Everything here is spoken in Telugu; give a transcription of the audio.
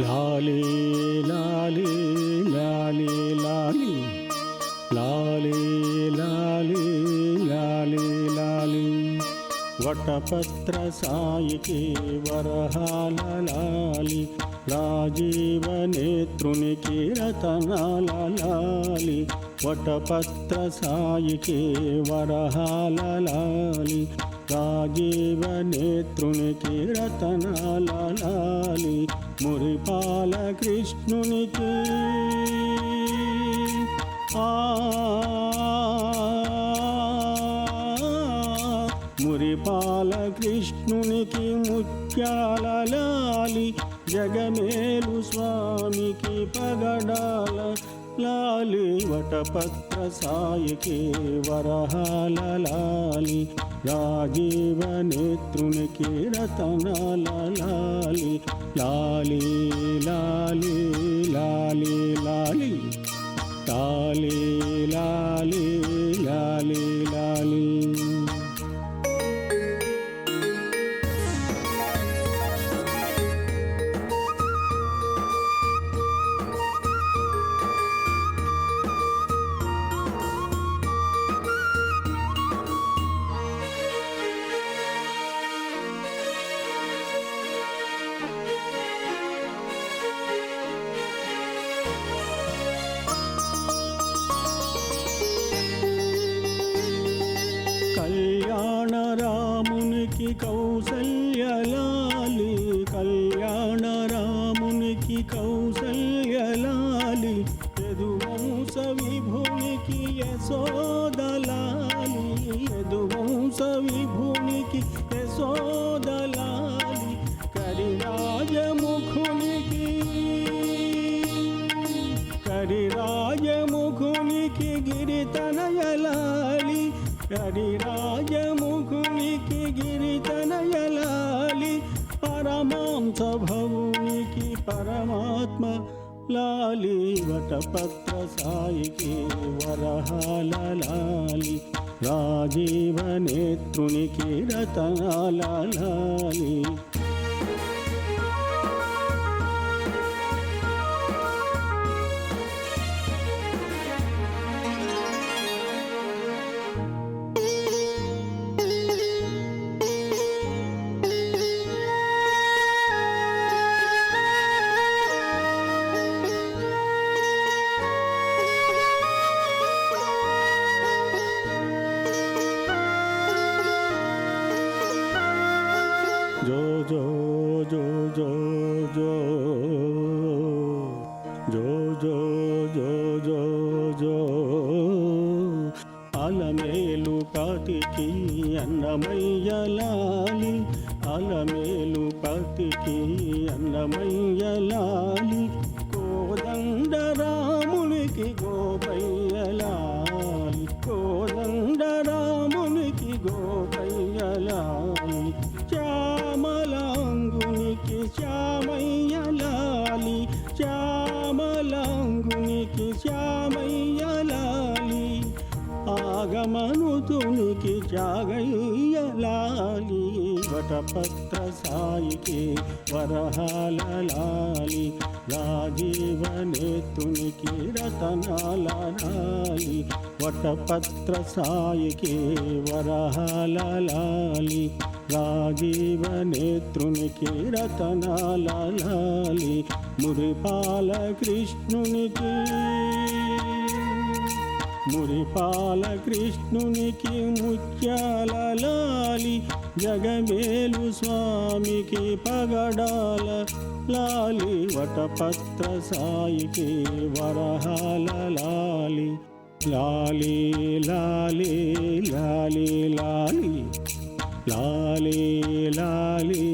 లాలీ లాలీ లాలీ లాలీ లాలీ లాలీ లాలీ లాలీ వటపత్ర సాయికి వరహాల లాలి రాజీవ నేత్రునికి రతనాల లాలి వటపత్ర సాయికి వరహాల లాలి రాజీవ నేత్రునికి రతనాల లాలి మురిపాల కృష్ణునికి మురిపాల కృష్ణునికి ముత్యాల లాలి జగమేలు స్వామికి పగడాల లాలి వటపత్ర సాయికి వరహాల లాలి రాజీవ నేత్రునికి రతనాల లాలి లాలి లాలి లాలి లాలి లాలి లాలి లాలి లాలి కళ్యాణ రామునికి కౌసల్యలాలి కళ్యాణ రామునికి కౌసల్యలాలి యదువంశ విభునికి యశోదలాలి యదువంశ విభునికి యశోదలాలి కరిరాజముఖునికి గిరితనయలాలి కరిరాజముఖునికి గిరితనయలాలి పరమాంస భవునికి పరమాత్మ లాలి వటపత్ర సాయికి వరహాల లాలి రాజీవ నేత్రునికి రతనాల లాలి జో జో జో జో జో జో జో జో జో జో అలమేలు పతికి అన్నమయ్యలాలి అలమేలు పతికి అన్నమయ్యలాలి కోదండ రామునికి గోపయ్యలాలి కోదండ రామునికి గోపయ్యలాలి శ్యామలాంగునికి శ్యామయ్యలాలి శ్యామలాంగునికి శ్యామయ్యలాలి ఆగమనుతునికి జాగయ్యలాలి వటపత్ర సాయికి వరహాల లాలి రాజీవ నేత్రునికి రతనాల లాలి వటపత్ర సాయికి వరహాల లాలి రాజీవ నేత్రునికి రతనాల లాలి మురిపాల కృష్ణునికి మురిపాల కృష్ణునికి ముత్యాల లాలి జగమేలు స్వామికి పగడాల లాలి వటపత్ర సాయికి వరహాల లాలి లాలి లాలి లాలి లాలి లాలి లాలి